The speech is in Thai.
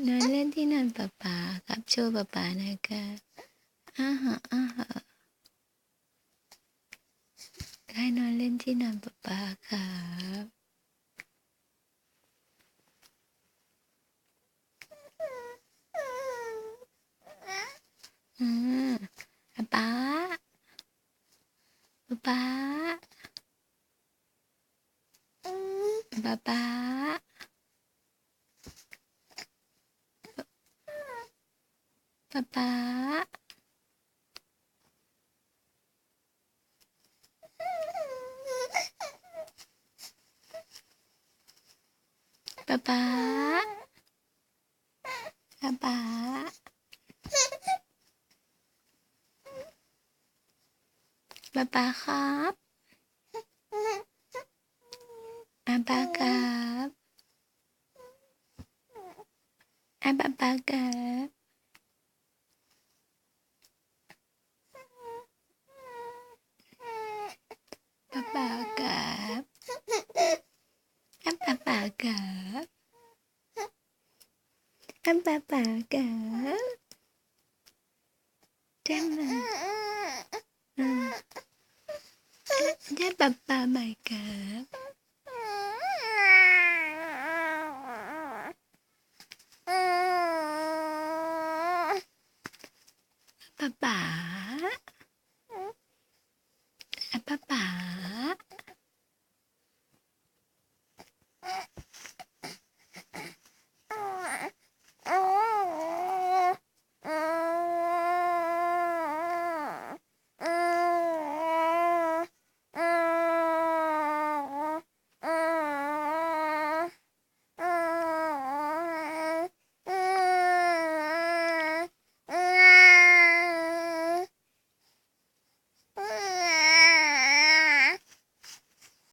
นอนเล่นที่นอนป๊าป๊าครับโชว์ป๊าป๊านะคะอ้าฮะอ้าฮะให้นอนเล่นที่นอนป๊าป๊าครับอืมป๊าป๊าป๊าป๊าป๊าป๊าป๊าป๊าป๊าป๊าป๊าป๊าป๊าป๊าครับป๊าป๊าครับป๊าป๊าครับป๊าป๊าครับป๊าป๊าครับป๊าป๊าครับได้ไหมได้ป๊าป๊าไหมครับ